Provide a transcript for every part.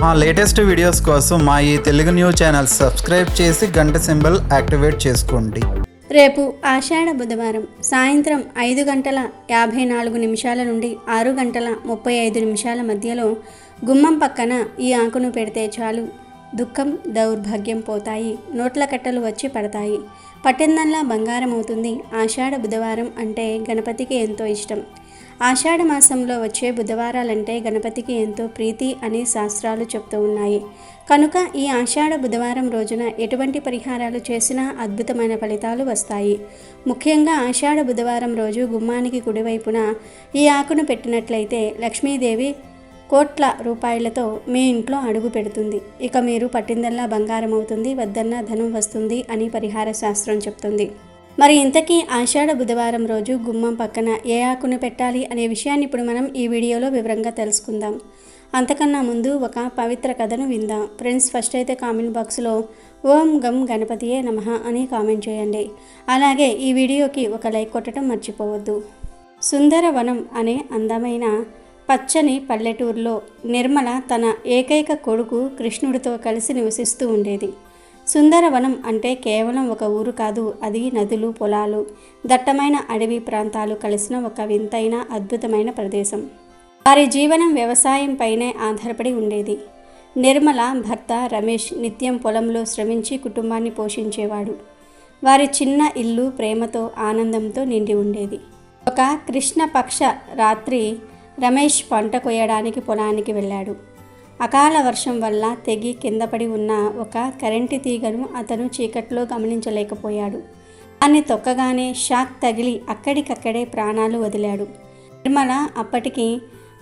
మా latest videos కోసం మా ఈ తెలుగు న్యూస్ ఛానల్ సబ్స్క్రైబ్ చేసి గంట సింబల్ యాక్టివేట్ చేసుకోండి. రేపు ఆషాఢ బుధవారం సాయంత్రం 5:54 నుండి 6:35 మధ్యలో గుమ్మం పక్కన ఈ ఆకును పెడితే చాలు దుఃఖం దౌర్భాగ్యం పోతాయి, నోట్ల కట్టలు వచ్చి పడతాయి, పట్టిందల్లా బంగారం అవుతుంది. ఆషాఢ బుధవారం అంటే గణపతికి ఎంతో ఇష్టం. ఆషాఢ మాసంలో వచ్చే బుధవారాలంటే గణపతికి ఎంతో ప్రీతి అని శాస్త్రాలు చెప్తూ ఉన్నాయి. కనుక ఈ ఆషాఢ బుధవారం రోజున ఎటువంటి పరిహారాలు చేసినా అద్భుతమైన ఫలితాలు వస్తాయి. ముఖ్యంగా ఆషాఢ బుధవారం రోజు గుమ్మానికి కుడివైపున ఈ ఆకును పెట్టినట్లయితే లక్ష్మీదేవి కోట్ల రూపాయలతో మీ ఇంట్లో అడుగు పెడుతుంది. ఇక మీరు పట్టిందల్లా బంగారం అవుతుంది, వద్దన్నా ధనం వస్తుంది అని పరిహార శాస్త్రం చెప్తుంది. మరి ఇంతకీ ఆషాఢ బుధవారం రోజు గుమ్మం పక్కన ఏ ఆకును పెట్టాలి అనే విషయాన్ని ఇప్పుడు మనం ఈ వీడియోలో వివరంగా తెలుసుకుందాం. అంతకన్నా ముందు ఒక పవిత్ర కథను విందాం. ఫ్రెండ్స్, ఫస్ట్ అయితే కామెంట్ బాక్స్లో ఓం గం గణపతియే నమః అని కామెంట్ చేయండి. అలాగే ఈ వీడియోకి ఒక లైక్ కొట్టడం మర్చిపోవద్దు. సుందరవనం అనే అందమైన పచ్చని పల్లెటూరులో నిర్మల తన ఏకైక కొడుకు కృష్ణుడితో కలిసి నివసిస్తూ ఉండేది. సుందరవనం అంటే కేవలం ఒక ఊరు కాదు, అది నదులు, పొలాలు, దట్టమైన అడవి ప్రాంతాలు కలిసిన ఒక వింతైన అద్భుతమైన ప్రదేశం. వారి జీవనం వ్యవసాయంపైనే ఆధారపడి ఉండేది. నిర్మల భర్త రమేష్ నిత్యం పొలంలో శ్రమించి కుటుంబాన్ని పోషించేవాడు. వారి చిన్న ఇల్లు ప్రేమతో ఆనందంతో నిండి ఉండేది. ఒక కృష్ణపక్ష రాత్రి రమేష్ పంట కొయ్యడానికి పొలానికి వెళ్ళాడు. అకాల వర్షం వల్ల తెగి కిందపడి ఉన్న ఒక కరెంటు తీగను అతను చీకట్లో గమనించలేకపోయాడు. దాన్ని తొక్కగానే షాక్ తగిలి అక్కడికక్కడే ప్రాణాలు వదిలాడు. నిర్మల అప్పటికి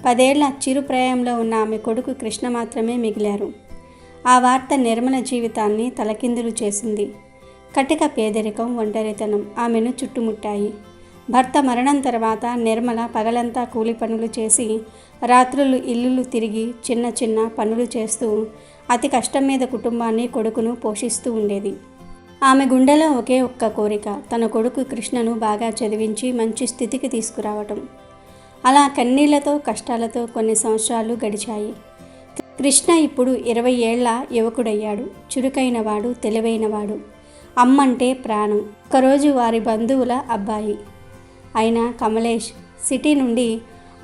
10 ఏళ్ల చిరుప్రాయంలో ఉన్న ఆమె కొడుకు కృష్ణ మాత్రమే మిగిలారు. ఆ వార్త నిర్మల జీవితాన్ని తలకిందులు చేసింది. కటిక పేదరికం, ఒంటరితనం ఆమెను చుట్టుముట్టాయి. భర్త మరణం తర్వాత నిర్మల పగలంతా కూలి పనులు చేసి రాత్రులు ఇల్లులు తిరిగి చిన్న చిన్న పనులు చేస్తూ అతి కష్టం మీద కుటుంబాన్ని, కొడుకును పోషిస్తూ ఉండేది. ఆమె గుండెలో ఒకే ఒక్క కోరిక, తన కొడుకు కృష్ణను బాగా చదివించి మంచి స్థితికి తీసుకురావటం. అలా కన్నీళ్లతో కష్టాలతో కొన్ని సంవత్సరాలు గడిచాయి. కృష్ణ ఇప్పుడు 20 ఏళ్ల యువకుడయ్యాడు. చురుకైనవాడు, తెలివైనవాడు, అమ్మంటే ప్రాణం. ఒకరోజు వారి బంధువుల అబ్బాయి అయిన కమలేష్ సిటీ నుండి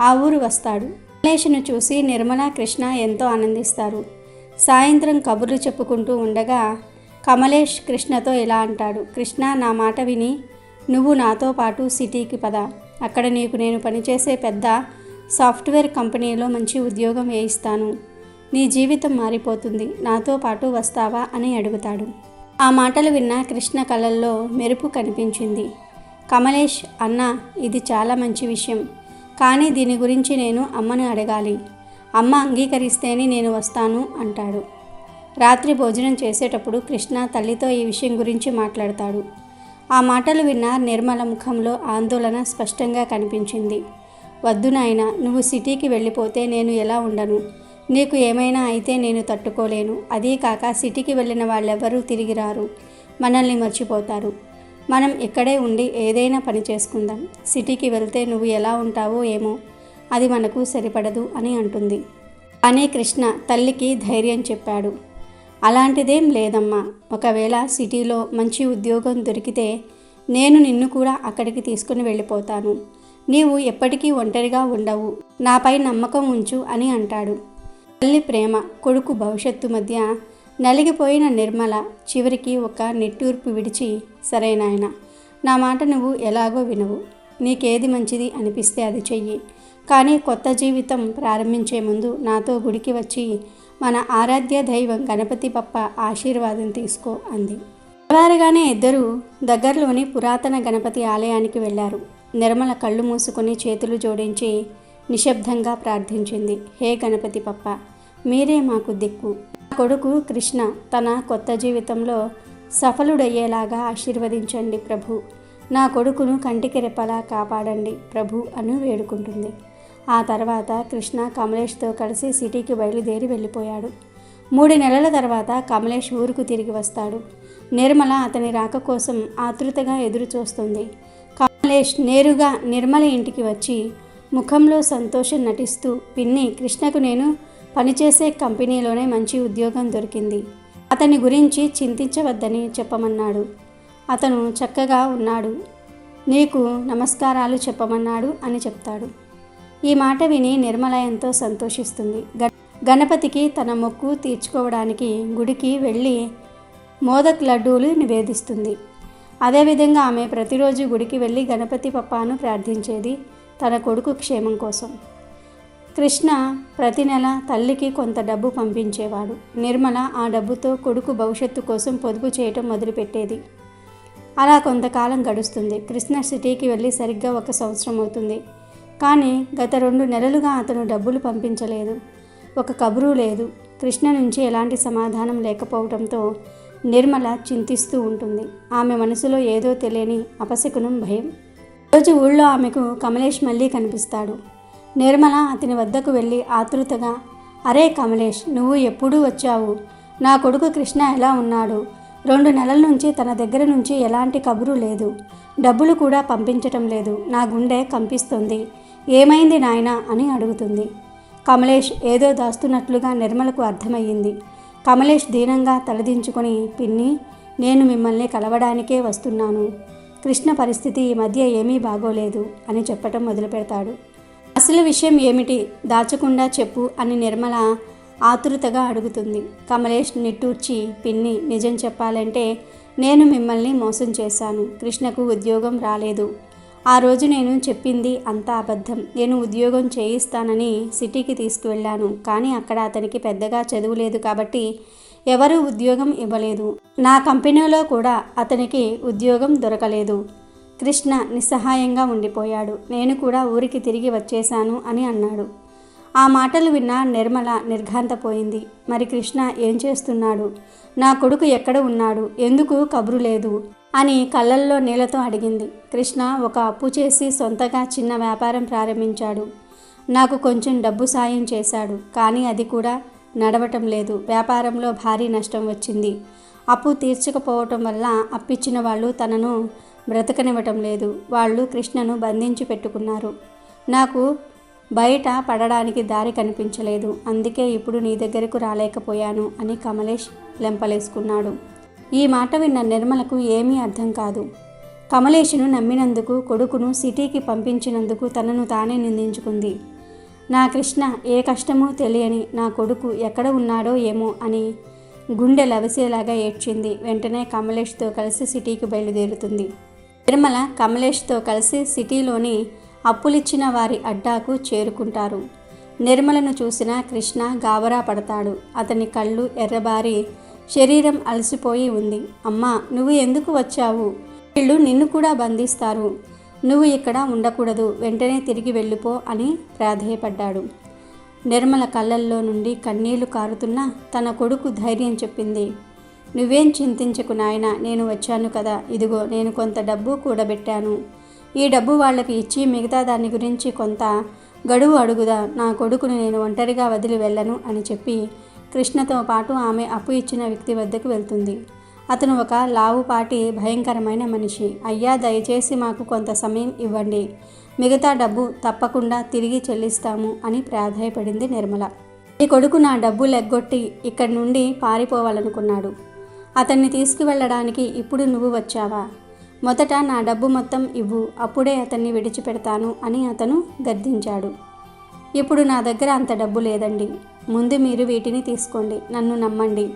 ఆ ఊరు వస్తాడు. కమలేష్ను చూసి నిర్మల, కృష్ణ ఎంతో ఆనందిస్తారు. సాయంత్రం కబుర్లు చెప్పుకుంటూ ఉండగా కమలేష్ కృష్ణతో ఇలా అంటాడు, కృష్ణ, నా మాట విని నువ్వు నాతో పాటు సిటీకి పద. అక్కడ నీకు నేను పనిచేసే పెద్ద సాఫ్ట్వేర్ కంపెనీలో మంచి ఉద్యోగం వేయిస్తాను. నీ జీవితం మారిపోతుంది. నాతో పాటు వస్తావా అని అడుగుతాడు. ఆ మాటలు విన్న కృష్ణ కళ్ళల్లో మెరుపు కనిపించింది. కమలేష్, అన్న, ఇది చాలా మంచి విషయం, కానీ దీని గురించి నేను అమ్మను అడగాలి. అమ్మ అంగీకరిస్తేనే నేను వస్తాను అంటాడు. రాత్రి భోజనం చేసేటప్పుడు కృష్ణ తల్లితో ఈ విషయం గురించి మాట్లాడతాడు. ఆ మాటలు విన్న నిర్మల ముఖంలో ఆందోళన స్పష్టంగా కనిపించింది. వద్దు నాయనా, నువ్వు సిటీకి వెళ్ళిపోతే నేను ఎలా ఉండను? నీకు ఏమైనా అయితే నేను తట్టుకోలేను. అదీ కాక సిటీకి వెళ్ళిన వాళ్ళెవ్వరూ తిరిగి రారు, మనల్ని మర్చిపోతారు. మనం ఇక్కడే ఉండి ఏదైనా పని చేసుకుందాం. సిటీకి వెళ్తే నువ్వు ఎలా ఉంటావో ఏమో, అది మనకు సరిపడదు అని అంటుంది. అని కృష్ణ తల్లికి ధైర్యం చెప్పాడు. అలాంటిదేం లేదమ్మా, ఒకవేళ సిటీలో మంచి ఉద్యోగం దొరికితే నేను నిన్ను కూడా అక్కడికి తీసుకుని వెళ్ళిపోతాను. నీవు ఎప్పటికీ ఒంటరిగా ఉండవు, నాపై నమ్మకం ఉంచు అని అంటాడు. తల్లి ప్రేమ, కొడుకు భవిష్యత్తు మధ్య నలిగిపోయిన నిర్మల చివరికి ఒక నిట్టూర్పు విడిచి, సరే నాయన, నా మాట నువ్వు ఎలాగో వినవు. నీకేది మంచిది అనిపిస్తే అది చెయ్యి. కానీ కొత్త జీవితం ప్రారంభించే ముందు నాతో గుడికి వచ్చి మన ఆరాధ్య దైవం గణపతి బప్ప ఆశీర్వాదం తీసుకో అంది. తెల్లవారుగానే ఇద్దరూ దగ్గరలోని పురాతన గణపతి ఆలయానికి వెళ్ళారు. నిర్మల కళ్ళు మూసుకొని చేతులు జోడించి నిశ్శబ్దంగా ప్రార్థించింది. హే గణపతి బప్ప, మీరే మాకు దిక్కు. నా కొడుకు కృష్ణ తన కొత్త జీవితంలో సఫలుడయ్యేలాగా ఆశీర్వదించండి ప్రభు. నా కొడుకును కంటికి రెప్పలా కాపాడండి ప్రభు అని వేడుకుంటుంది. ఆ తర్వాత కృష్ణ కమలేష్తో కలిసి సిటీకి బయలుదేరి వెళ్ళిపోయాడు. 3 నెలల తర్వాత కమలేష్ ఊరుకు తిరిగి వస్తాడు. నిర్మల అతని రాక కోసం ఆతృతగా ఎదురు చూస్తుంది. కమలేష్ నేరుగా నిర్మల ఇంటికి వచ్చి ముఖంలో సంతోషం నటిస్తూ, పిన్ని, కృష్ణకు నేను పనిచేసే కంపెనీలోనే మంచి ఉద్యోగం దొరికింది. అతని గురించి చింతించవద్దని చెప్పమన్నాడు. అతను చక్కగా ఉన్నాడు, నీకు నమస్కారాలు చెప్పమన్నాడు అని చెప్తాడు. ఈ మాట విని నిర్మల ఎంతో సంతోషిస్తుంది. గణపతికి తన మొక్కు తీర్చుకోవడానికి గుడికి వెళ్ళి మోదక్ లడ్డూలు నివేదిస్తుంది. అదేవిధంగా ఆమె ప్రతిరోజు గుడికి వెళ్ళి గణపతి పప్పాను ప్రార్థించేది తన కొడుకు క్షేమం కోసం. కృష్ణ ప్రతి నెల తల్లికి కొంత డబ్బు పంపించేవాడు. నిర్మల ఆ డబ్బుతో కొడుకు భవిష్యత్తు కోసం పొదుపు చేయటం మొదలుపెట్టేది. అలా కొంతకాలం గడుస్తుంది. కృష్ణ సిటీకి వెళ్ళి సరిగ్గా 1 సంవత్సరం అవుతుంది. కానీ గత 2 నెలలుగా అతను డబ్బులు పంపించలేదు. ఒక కబురు లేదు. కృష్ణ నుంచి ఎలాంటి సమాధానం లేకపోవడంతో నిర్మల చింతిస్తూ ఉంటుంది. ఆమె మనసులో ఏదో తెలియని అపశకునం, భయం. రోజు ఊళ్ళో ఆమెకు కమలేష్ మళ్ళీ కనిపిస్తాడు. నిర్మల అతని వద్దకు వెళ్ళి ఆతృతగా, అరే కమలేష్, నువ్వు ఎప్పుడూ వచ్చావు? నా కొడుకు కృష్ణ ఎలా ఉన్నాడు? 2 నెలల నుంచి తన దగ్గర నుంచి ఎలాంటి కబురు లేదు. డబ్బులు కూడా పంపించటం లేదు. నా గుండె కంపిస్తుంది. ఏమైంది నాయనా అని అడుగుతుంది. కమలేష్ ఏదో దాస్తున్నట్లుగా నిర్మలకు అర్థమయ్యింది. కమలేష్ దీనంగా తలదించుకొని, పిన్ని, నేను మిమ్మల్ని కలవడానికే వస్తున్నాను. కృష్ణ పరిస్థితి ఈ మధ్య ఏమీ బాగోలేదు అని చెప్పటం మొదలుపెడతాడు. అసలు విషయం ఏమిటి? దాచకుండా చెప్పు అని నిర్మల ఆతృతగా అడుగుతుంది. కమలేష్ నిట్టూర్చి, పిన్ని, నిజం చెప్పాలంటే నేను మిమ్మల్ని మోసం చేశాను. కృష్ణకు ఉద్యోగం రాలేదు. ఆ రోజు నేను చెప్పింది అంతా అబద్ధం. నేను ఉద్యోగం చేయిస్తానని సిటీకి తీసుకువెళ్ళాను. కానీ అక్కడ అతనికి పెద్దగా చదువు లేదు కాబట్టి ఎవరూ ఉద్యోగం ఇవ్వలేదు. నా కంపెనీలో కూడా అతనికి ఉద్యోగం దొరకలేదు. కృష్ణ నిస్సహాయంగా ఉండిపోయాడు. నేను కూడా ఊరికి తిరిగి వచ్చేశాను అని అన్నాడు. ఆ మాటలు విన్న నిర్మల నిర్ఘాంతపోయింది. మరి కృష్ణ ఏం చేస్తున్నాడు? నా కొడుకు ఎక్కడ ఉన్నాడు? ఎందుకు కబురు లేదు అని కళ్ళల్లో నీళ్లతో అడిగింది. కృష్ణ ఒక అప్పు చేసి సొంతగా చిన్న వ్యాపారం ప్రారంభించాడు. నాకు కొంచెం డబ్బు సాయం చేశాడు. కానీ అది కూడా నడవటం లేదు. వ్యాపారంలో భారీ నష్టం వచ్చింది. అప్పు తీర్చకపోవటం వల్ల అప్పిచ్చిన వాళ్ళు తనను బ్రతకనివ్వటం లేదు. వాళ్ళు కృష్ణను బంధించి పెట్టుకున్నారు. నాకు బయట పడడానికి దారి కనిపించలేదు. అందుకే ఇప్పుడు నీ దగ్గరకు రాలేకపోయాను అని కమలేష్ లెంపలేసుకున్నాడు. ఈ మాట విన్న నిర్మలకు ఏమీ అర్థం కాదు. కమలేష్ను నమ్మినందుకు, కొడుకును సిటీకి పంపించినందుకు తనను తానే నిందించుకుంది. నా కృష్ణ ఏ కష్టమూ తెలియని నా కొడుకు ఎక్కడ ఉన్నాడో ఏమో అని గుండె లవిసేలాగా ఏడ్చింది. వెంటనే కమలేష్తో కలిసి సిటీకి బయలుదేరుతుంది. నిర్మల కమలేష్తో కలిసి సిటీలోని అప్పులిచ్చిన వారి అడ్డాకు చేరుకుంటారు. నిర్మలను చూసిన కృష్ణ గాబరా పడతాడు. అతని కళ్ళు ఎర్రబారి, శరీరం అలసిపోయి ఉంది. అమ్మా, నువ్వు ఎందుకు వచ్చావు? వీళ్ళు నిన్ను కూడా బంధిస్తారు. నువ్వు ఇక్కడ ఉండకూడదు. వెంటనే తిరిగి వెళ్ళిపో అని ప్రాధేయపడ్డాడు. నిర్మల కళ్ళల్లో నుండి కన్నీళ్లు కారుతున్నా తన కొడుకు ధైర్యం చెప్పింది. నువ్వేం చింతించకు నాయనా, నేను వచ్చాను కదా. ఇదిగో నేను కొంత డబ్బు కూడబెట్టాను. ఈ డబ్బు వాళ్ళకి ఇచ్చి మిగతా దాని గురించి కొంత గడువు అడుగుదా. నా కొడుకును నేను ఒంటరిగా వదిలి వెళ్ళను అని చెప్పి కృష్ణతో పాటు ఆమె అప్పు ఇచ్చిన వ్యక్తి వద్దకు వెళ్తుంది. అతను ఒక లావుపాటి భయంకరమైన మనిషి. అయ్యా, దయచేసి మాకు కొంత సమయం ఇవ్వండి. మిగతా డబ్బు తప్పకుండా తిరిగి చెల్లిస్తాము అని ప్రాధేయపడింది నిర్మల. ఈ కొడుకు నా డబ్బు లెగ్గొట్టి ఇక్కడి నుండి పారిపోవాలనుకున్నాడు. అతన్ని తీసుకువెళ్ళడానికి ఇప్పుడు నువ్వు వచ్చావా? మొదట నా డబ్బు మొత్తం ఇవ్వు, అప్పుడే అతన్ని విడిచిపెడతాను అని అతను గద్దించాడు. ఇప్పుడు నా దగ్గర అంత డబ్బు లేదండి. ముందు మీరు వీటిని తీసుకోండి. నన్ను నమ్మండి.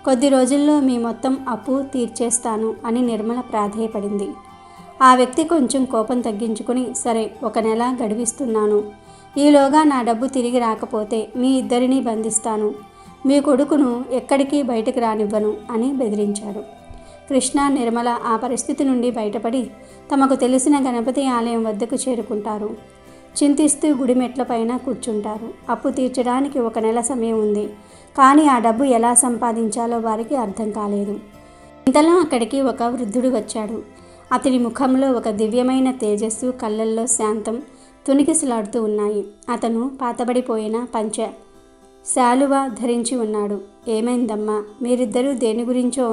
కొద్ది రోజుల్లో మీ మొత్తం అప్పు తీర్చేస్తాను అని నిర్మల ప్రాధేయపడింది. ఆ వ్యక్తి కొంచెం కోపం తగ్గించుకుని, సరే, 1 నెల గడివిస్తున్నాను. ఈలోగా నా డబ్బు తిరిగి రాకపోతే మీ ఇద్దరినీ బంధిస్తాను. మీ కొడుకును ఎక్కడికి బయటకు రానివ్వను అని బెదిరించాడు. కృష్ణ, నిర్మల ఆ పరిస్థితి నుండి బయటపడి తమకు తెలిసిన గణపతి ఆలయం వద్దకు చేరుకుంటారు. చింతిస్తూ గుడి మెట్లపైన కూర్చుంటారు. అప్పు తీర్చడానికి 1 నెల సమయం ఉంది. కానీ ఆ డబ్బు ఎలా సంపాదించాలో వారికి అర్థం కాలేదు. ఇంతలో అక్కడికి ఒక వృద్ధుడు వచ్చాడు. అతని ముఖంలో ఒక దివ్యమైన తేజస్సు, కళ్ళల్లో శాంతం తునికిసలాడుతూ ఉన్నాయి. అతను పాతబడిపోయిన పంచ శాలువ ధరించి ఉన్నాడు. ఏమైందమ్మా? మీరిద్దరూ దేని గురించో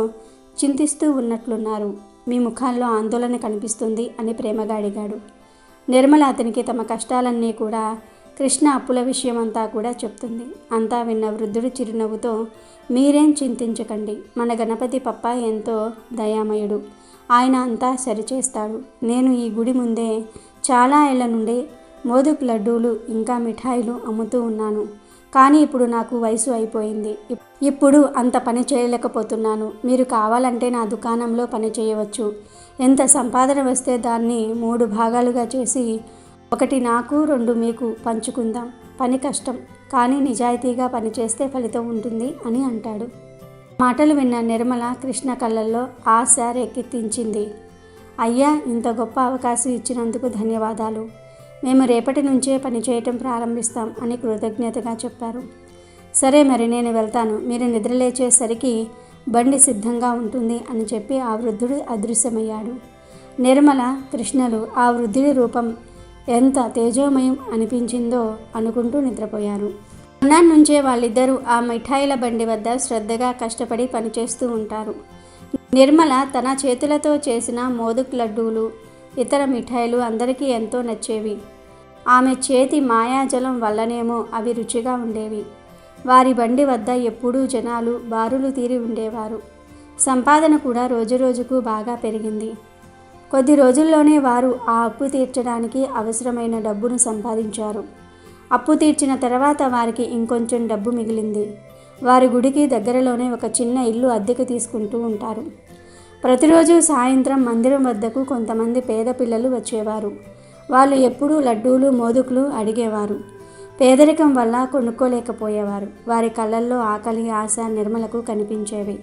చింతిస్తూ ఉన్నట్లున్నారు. మీ ముఖాల్లో ఆందోళన కనిపిస్తుంది అని ప్రేమగా అడిగాడు. నిర్మల అతనికి తమ కష్టాలన్నీ కూడా కృష్ణ అప్పుల విషయం అంతా కూడా చెప్తుంది. అంతా విన్న వృద్ధుడు చిరునవ్వుతో, మీరేం చింతించకండి, మన గణపతి పప్ప ఎంతో దయామయుడు, ఆయన అంతా సరిచేస్తాడు. నేను ఈ గుడి ముందే చాలా ఏళ్ల నుండి మోదుక్ లడ్డూలు ఇంకా మిఠాయిలు అమ్ముతూ ఉన్నాను. కానీ ఇప్పుడు నాకు వయసు అయిపోయింది. ఇప్పుడు అంత పని చేయలేకపోతున్నాను. మీరు కావాలంటే నా దుకాణంలో పని చేయవచ్చు. ఎంత సంపాదన వస్తే దాన్ని 3 భాగాలుగా చేసి 1 నాకు 2 మీకు పంచుకుందాం. పని కష్టం, కానీ నిజాయితీగా పనిచేస్తే ఫలితం ఉంటుంది అని అంటాడు. మాటలు విన్న నిర్మల కృష్ణ కళ్ళల్లో ఆశ రేకెత్తించింది. అయ్యా, ఇంత గొప్ప అవకాశం ఇచ్చినందుకు ధన్యవాదాలు. మేము రేపటి నుంచే పనిచేయటం ప్రారంభిస్తాం అని కృతజ్ఞతగా చెప్పారు. సరే, మరి నేను వెళ్తాను. మీరు నిద్రలేచేసరికి బండి సిద్ధంగా ఉంటుంది అని చెప్పి ఆ వృద్ధుడు అదృశ్యమయ్యాడు. నిర్మల, కృష్ణలు ఆ వృద్ధుడి రూపం ఎంత తేజోమయం అనిపించిందో అనుకుంటూ నిద్రపోయారు. అన్నాటి నుంచే వాళ్ళిద్దరూ ఆ మిఠాయిల బండి వద్ద శ్రద్ధగా కష్టపడి పనిచేస్తూ ఉంటారు. నిర్మల తన చేతులతో చేసిన మోదుక్ లడ్డూలు, ఇతర మిఠాయిలు అందరికీ ఎంతో నచ్చేవి. ఆమె చేతి మాయాజలం వల్లనేమో అవి రుచిగా ఉండేవి. వారి బండి వద్ద ఎప్పుడూ జనాలు బారులు తీరి ఉండేవారు. సంపాదన కూడా రోజురోజుకు బాగా పెరిగింది. కొద్ది రోజుల్లోనే వారు ఆ అప్పు తీర్చడానికి అవసరమైన డబ్బును సంపాదించారు. అప్పు తీర్చిన తర్వాత వారికి ఇంకొంచెం డబ్బు మిగిలింది. వారి గుడికి దగ్గరలోనే ఒక చిన్న ఇల్లు అద్దెకు తీసుకుంటూ ఉంటారు. ప్రతిరోజు సాయంత్రం మందిరం వద్దకు కొంతమంది పేద పిల్లలు వచ్చేవారు. వాళ్ళు ఎప్పుడూ లడ్డూలు, మోదుకులు అడిగేవారు. పేదరికం వల్ల కొనుక్కోలేకపోయేవారు. వారి కళ్ళల్లో ఆకలి, ఆశ నిర్మలకు కనిపించేవి.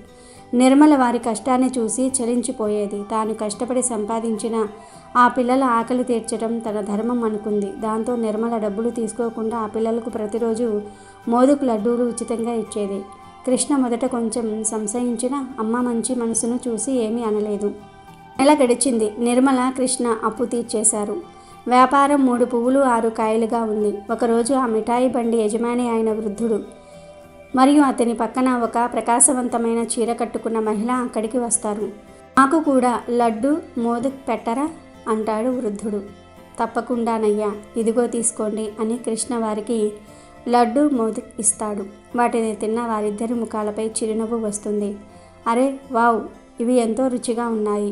నిర్మల వారి కష్టాన్ని చూసి చలించిపోయేది. తాను కష్టపడి సంపాదించిన ఆ పిల్లల ఆకలి తీర్చడం తన ధర్మం అనుకుంది. దాంతో నిర్మల డబ్బులు తీసుకోకుండా ఆ పిల్లలకు ప్రతిరోజు మోదుకు లడ్డూలు ఉచితంగా ఇచ్చేది. కృష్ణ మొదట కొంచెం సంశయించిన అమ్మ మంచి మనసును చూసి ఏమీ అనలేదు. నెల గడిచింది. నిర్మల, కృష్ణ అప్పు తీర్చేశారు. వ్యాపారం 3 పువ్వులు 6 కాయలుగా ఉంది. ఒకరోజు ఆ మిఠాయి బండి యజమాని అయిన వృద్ధుడు మరియు అతని పక్కన ఒక ప్రకాశవంతమైన చీర కట్టుకున్న మహిళ అక్కడికి వస్తారు. నాకు కూడా లడ్డు, మోదుక్ పెట్టరా అంటాడు వృద్ధుడు. తప్పకుండానయ్యా, ఇదిగో తీసుకోండి అని కృష్ణ వారికి లడ్డు, మోదుక్ ఇస్తాడు. వాటిని తిన్న వారిద్దరి ముఖాలపై చిరునవ్వు వస్తుంది. అరే వావ్, ఇవి ఎంతో రుచిగా ఉన్నాయి.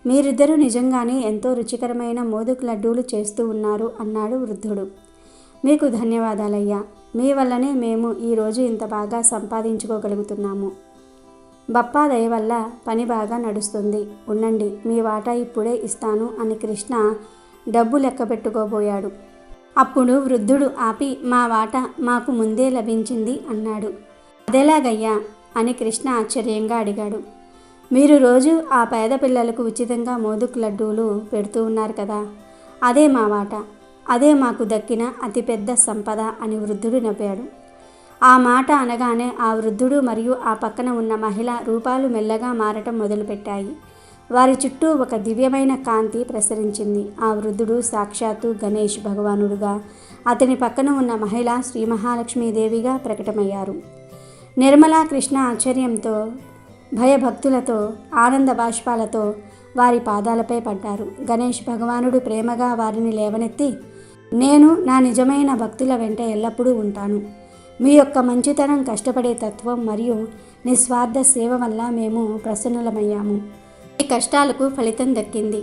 మీరిద్దరూ నిజంగానే ఎంతో రుచికరమైన మోదుక్ లడ్డూలు చేస్తూ ఉన్నారు అన్నాడు వృద్ధుడు. మీకు ధన్యవాదాలయ్యా, మీ వల్లనే మేము ఈరోజు ఇంత బాగా సంపాదించుకోగలుగుతున్నాము. బప్పా దయ వల్ల పని బాగా నడుస్తుంది. ఉండండి, మీ వాటా ఇప్పుడే ఇస్తాను అని కృష్ణ డబ్బు లెక్క పెట్టుకోబోయాడు. అప్పుడు వృద్ధుడు ఆపి, మా వాటా మాకు ముందే లభించింది అన్నాడు. అదేలాగయ్యా అని కృష్ణ ఆశ్చర్యంగా అడిగాడు. మీరు రోజు ఆ పేద పిల్లలకు ఉచితంగా మోదుక్ లడ్డూలు పెడుతూ ఉన్నారు కదా, అదే మా వాటా, అదే మాకు దక్కిన అతిపెద్ద సంపద అని వృద్ధుడు నవ్వాడు. ఆ మాట అనగానే ఆ వృద్ధుడు మరియు ఆ పక్కన ఉన్న మహిళ రూపాలు మెల్లగా మారటం మొదలుపెట్టాయి. వారి చుట్టూ ఒక దివ్యమైన కాంతి ప్రసరించింది. ఆ వృద్ధుడు సాక్షాత్తు గణేష్ భగవానుడుగా, అతని పక్కన ఉన్న మహిళ శ్రీ మహాలక్ష్మీదేవిగా ప్రకటమయ్యారు. నిర్మల, కృష్ణ ఆశ్చర్యంతో, భయభక్తులతో, ఆనంద బాష్పాలతో వారి పాదాలపై పడ్డారు. గణేష్ భగవానుడు ప్రేమగా వారిని లేవనెత్తి, నేను నా నిజమైన భక్తుల వెంట ఎల్లప్పుడూ ఉంటాను. మీ యొక్క మంచితనం, కష్టపడే తత్వం మరియు నిస్వార్థ సేవ వల్ల మేము ప్రసన్నులమయ్యాము. మీ కష్టాలకు ఫలితం దక్కింది.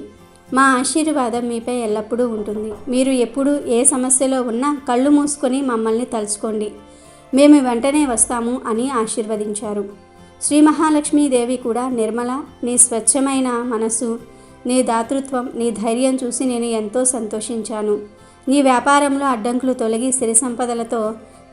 మా ఆశీర్వాదం మీపై ఎల్లప్పుడూ ఉంటుంది. మీరు ఎప్పుడు ఏ సమస్యలో ఉన్నా కళ్ళు మూసుకొని మమ్మల్ని తలుచుకోండి, మేము వెంటనే వస్తాము అని ఆశీర్వదించారు. శ్రీ మహాలక్ష్మీదేవి కూడా, నిర్మల, నీ స్వచ్ఛమైన మనసు, నీ దాతృత్వం, నీ ధైర్యం చూసి నేను ఎంతో సంతోషించాను. నీ వ్యాపారంలో అడ్డంకులు తొలగి సిరి సంపదలతో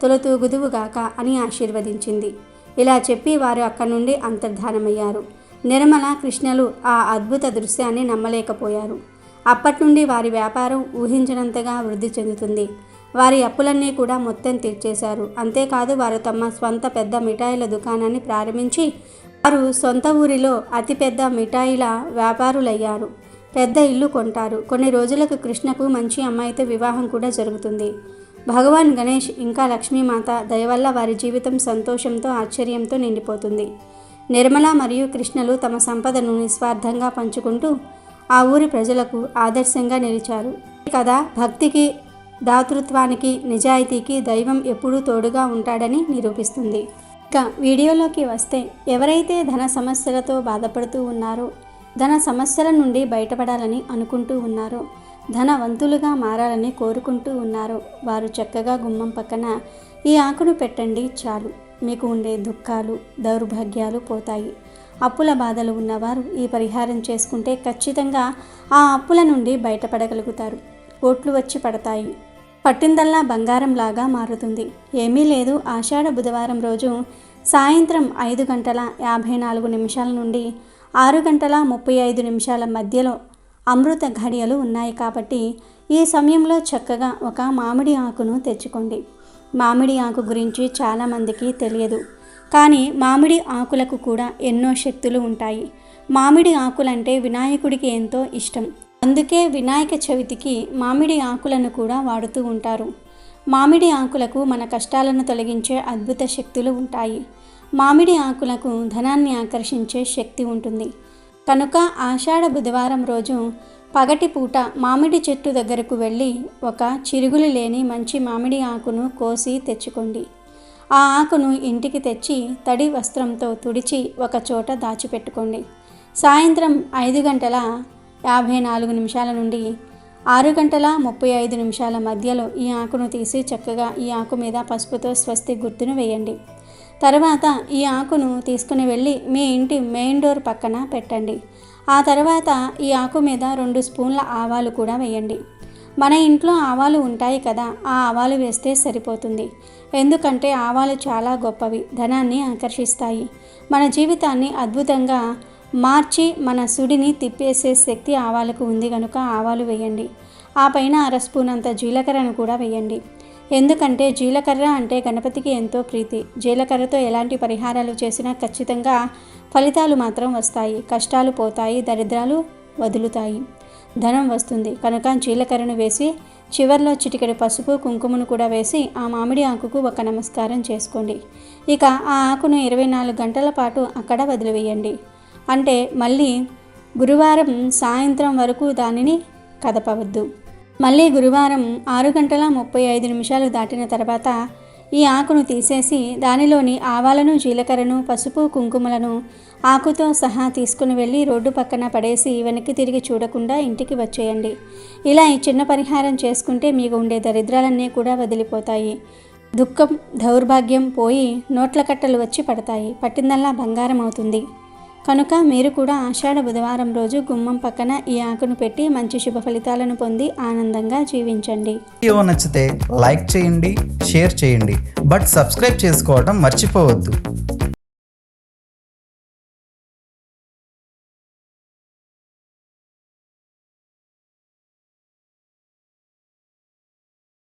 తొలతూగుదువుగాక అని ఆశీర్వదించింది. ఇలా చెప్పి వారు అక్కడి నుండి అంతర్ధానమయ్యారు. నిర్మల, కృష్ణలు ఆ అద్భుత దృశ్యాన్ని నమ్మలేకపోయారు. అప్పటి నుండి వారి వ్యాపారం ఊహించినంతగా వృద్ధి చెందుతుంది. వారి అప్పులన్నీ కూడా మొత్తం తీర్చేశారు. అంతేకాదు, వారు తమ స్వంత పెద్ద మిఠాయిల దుకాణాన్ని ప్రారంభించి వారు సొంత ఊరిలో అతిపెద్ద మిఠాయిల వ్యాపారులయ్యారు. పెద్ద ఇల్లు కొంటారు. కొన్ని రోజులకు కృష్ణకు మంచి అమ్మాయితో వివాహం కూడా జరుగుతుంది. భగవాన్ గణేష్ ఇంకా లక్ష్మీమాత దయవల్ల వారి జీవితం సంతోషంతో, ఆశ్చర్యంతో నిండిపోతుంది. నిర్మల మరియు కృష్ణలు తమ సంపదను నిస్వార్థంగా పంచుకుంటూ ఆ ఊరి ప్రజలకు ఆదర్శంగా నిలిచారు. ఈ కథ భక్తికి దాతృత్వానికి, నిజాయితీకి దైవం ఎప్పుడూ తోడుగా ఉంటాడని నిరూపిస్తుంది. ఇక వీడియోలోకి వస్తే, ఎవరైతే ధన సమస్యలతో బాధపడుతూ ఉన్నారో, ధన సమస్యల నుండి బయటపడాలని అనుకుంటూ ఉన్నారో, ధనవంతులుగా మారాలని కోరుకుంటూ ఉన్నారో, వారు చక్కగా గుమ్మం పక్కన ఈ ఆకును పెట్టండి చాలు. మీకు ఉండే దుఃఖాలు, దౌర్భాగ్యాలు పోతాయి. అప్పుల బాధలు ఉన్నవారు ఈ పరిహారం చేసుకుంటే ఖచ్చితంగా ఆ అప్పుల నుండి బయటపడగలుగుతారు. కోట్లు వచ్చి పడతాయి. పట్టిందల్లా బంగారం లాగా మారుతుంది. ఏమీ లేదు, ఆషాఢ బుధవారం రోజు సాయంత్రం 5:54 నుండి 6:35 మధ్యలో అమృత ఘడియలు ఉన్నాయి కాబట్టి ఈ సమయంలో చక్కగా ఒక మామిడి ఆకును తెచ్చుకోండి. మామిడి ఆకు గురించి చాలామందికి తెలియదు, కానీ మామిడి ఆకులకు కూడా ఎన్నో శక్తులు ఉంటాయి. మామిడి ఆకులంటే వినాయకుడికి ఎంతో ఇష్టం. అందుకే వినాయక చవితికి మామిడి ఆకులను కూడా వాడుతూ ఉంటారు. మామిడి ఆకులకు మన కష్టాలను తొలగించే అద్భుత శక్తులు ఉంటాయి. మామిడి ఆకులకు ధనాన్ని ఆకర్షించే శక్తి ఉంటుంది. కనుక ఆషాఢ బుధవారం రోజు పగటిపూట మామిడి చెట్టు దగ్గరకు వెళ్ళి ఒక చిరుగులు లేని మంచి మామిడి ఆకును కోసి తెచ్చుకోండి. ఆ ఆకును ఇంటికి తెచ్చి తడి వస్త్రంతో తుడిచి ఒక చోట దాచిపెట్టుకోండి. సాయంత్రం 5:54 నుండి 6:35 మధ్యలో ఈ ఆకును తీసి చక్కగా ఈ ఆకు మీద పసుపుతో స్వస్తి గుర్తును వేయండి. తర్వాత ఈ ఆకును తీసుకుని వెళ్ళి మీ ఇంటి మెయిన్ డోర్ పక్కన పెట్టండి. ఆ తర్వాత ఈ ఆకు మీద 2 స్పూన్ల ఆవాలు కూడా వేయండి. మన ఇంట్లో ఆవాలు ఉంటాయి కదా, ఆ ఆవాలు వేస్తే సరిపోతుంది. ఎందుకంటే ఆవాలు చాలా గొప్పవి, ధనాన్ని ఆకర్షిస్తాయి. మన జీవితాన్ని అద్భుతంగా మార్చి మన సుడిని తిప్పేసే శక్తి ఆవాలకు ఉంది కనుక ఆవాలు వేయండి. ఆ పైన 1/2 స్పూన్ అంత జీలకర్రను కూడా వేయండి. ఎందుకంటే జీలకర్ర అంటే గణపతికి ఎంతో ప్రీతి. జీలకర్రతో ఎలాంటి పరిహారాలు చేసినా ఖచ్చితంగా ఫలితాలు మాత్రం వస్తాయి. కష్టాలు పోతాయి, దరిద్రాలు వదులుతాయి, ధనం వస్తుంది. కనుక జీలకర్రను వేసి చివర్లో చిటికెడు పసుపు, కుంకుమను కూడా వేసి ఆ మామిడి ఆకుకు ఒక నమస్కారం చేసుకోండి. ఇక ఆ ఆకును 24 గంటల పాటు అక్కడ వదిలివేయండి. అంటే మళ్ళీ గురువారం సాయంత్రం వరకు దానిని కదపవద్దు. మళ్ళీ గురువారం 6:35 దాటిన తర్వాత ఈ ఆకును తీసేసి దానిలోని ఆవాలను, జీలకర్రను, పసుపు, కుంకుమలను ఆకుతో సహా తీసుకుని వెళ్ళి రోడ్డు పక్కన పడేసి వెనక్కి తిరిగి చూడకుండా ఇంటికి వచ్చేయండి. ఇలా ఈ చిన్న పరిహారం చేసుకుంటే మీకు ఉండే దరిద్రాలన్నీ కూడా వదిలిపోతాయి. దుఃఖం, దౌర్భాగ్యం పోయి నోట్ల కట్టలు వచ్చి పడతాయి. పట్టిందల్లా బంగారం అవుతుంది. కనుక మీరు కూడా ఆషాఢ బుధవారం రోజు గుమ్మం పక్కన ఈ ఆకును పెట్టి మంచి శుభ ఫలితాలను పొంది ఆనందంగా జీవించండి. వీడియో నచ్చితే లైక్ చేయండి, షేర్ చేయండి, బట్ సబ్స్క్రైబ్ చేసుకోవడం మర్చిపోవద్దు.